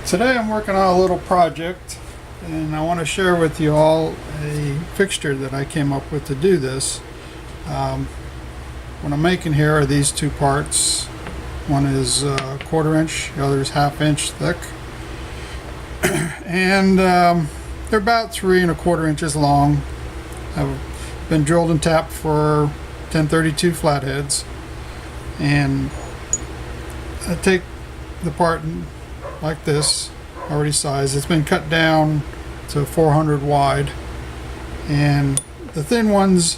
Today I'm working on a little project and I want to share with you all a fixture that I came up with to do this. What I'm making here are these two parts. One is a 1/4 inch, the other is 1/2 inch thick. And they're about 3 1/4 inches long. I've been drilled and tapped for 1032 flatheads, and I take the part like this, already sized. It's been cut down to 400 wide, and the thin ones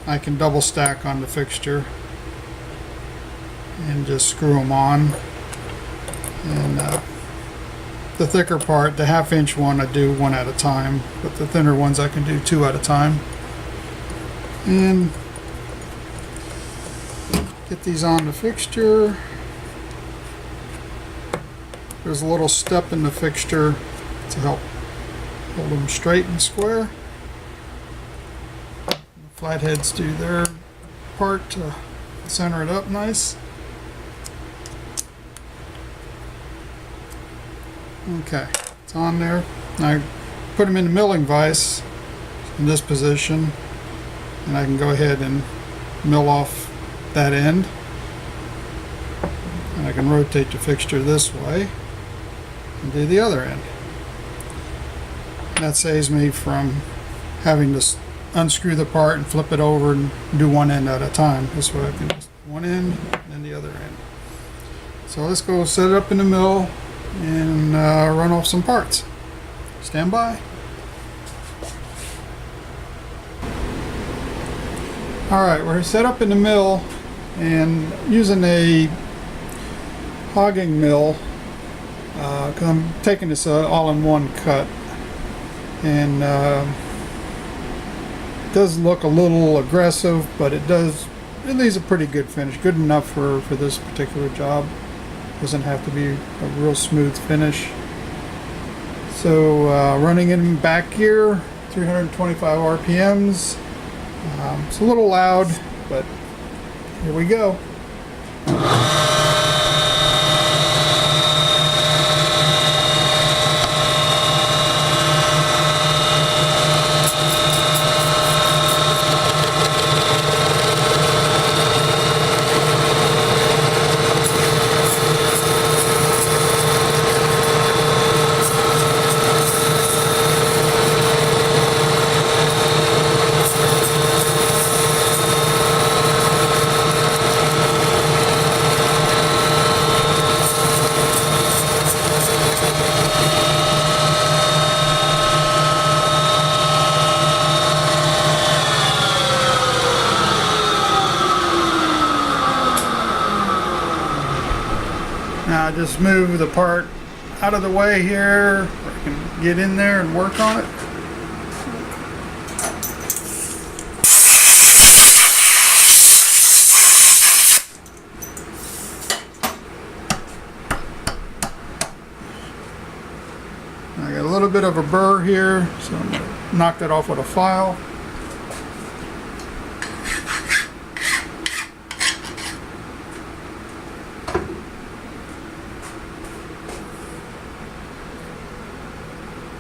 I can double stack on the fixture and just screw them on. And the thicker part, the 1/2 inch one, I do one at a time, but the thinner ones I can do two at a time. And get these on the fixture. There's a little step in the fixture to help hold them straight and square. The flatheads do their part to center it up nice. Okay, it's on there. I put them in the milling vise in this position, and I can go ahead and mill off that end. And I can rotate the fixture this way and do the other end. That saves me from having to unscrew the part and flip it over and do one end at a time. This way I can just one end and then the other end. So let's go set it up in the mill and run off some parts. Stand by. Alright, we're set up in the mill and using a hogging mill. I'm taking this all in one cut, and it does look a little aggressive, but it leaves a pretty good finish, good enough for this particular job. Doesn't have to be a real smooth finish. So running in back gear, 325 RPMs. It's a little loud, but here we go. Now I just move the part out of the way here, where I can get in there and work on it. I got a little bit of a burr here, so I'm going to knock that off with a file.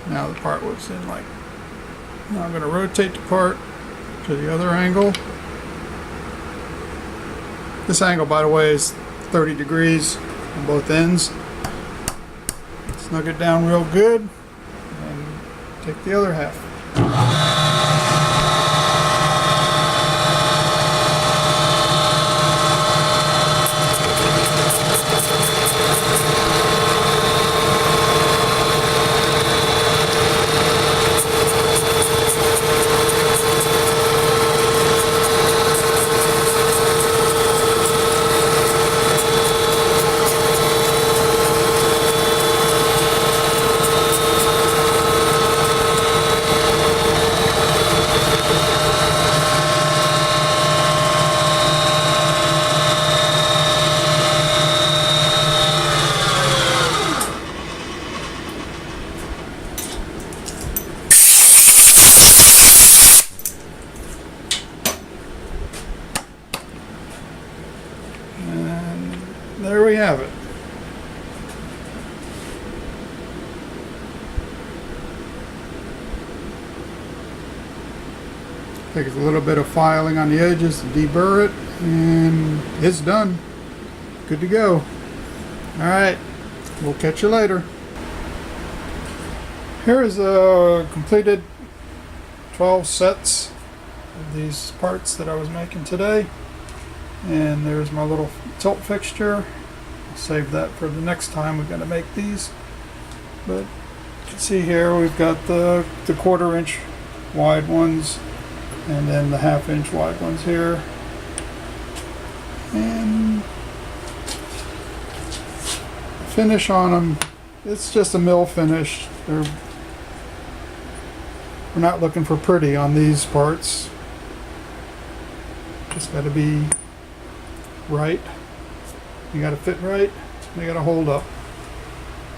Now the part looks in like, now I'm going to rotate the part to the other angle. This angle, by the way, is 30 degrees on both ends. Snug it down real good and take the other half. there we have it. Take a little bit of filing on the edges to deburr it, and it's done. Good to go. Alright, we'll catch you later. Here is a completed 12 sets of these parts that I was making today. And there's my little tilt fixture. I'll save that for the next time we're going to make these. But you can see here we've got the 1/4 inch wide ones, and then the 1/2 inch wide ones here. And finish on them, it's just a mill finish. We're not looking for pretty on these parts. Just got to be right. You got to fit right. They got to hold up.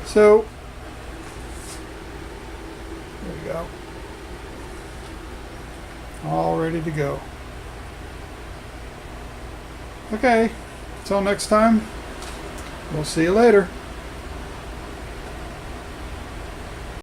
So there we go. All ready to go. Okay, until next time, we'll see you later.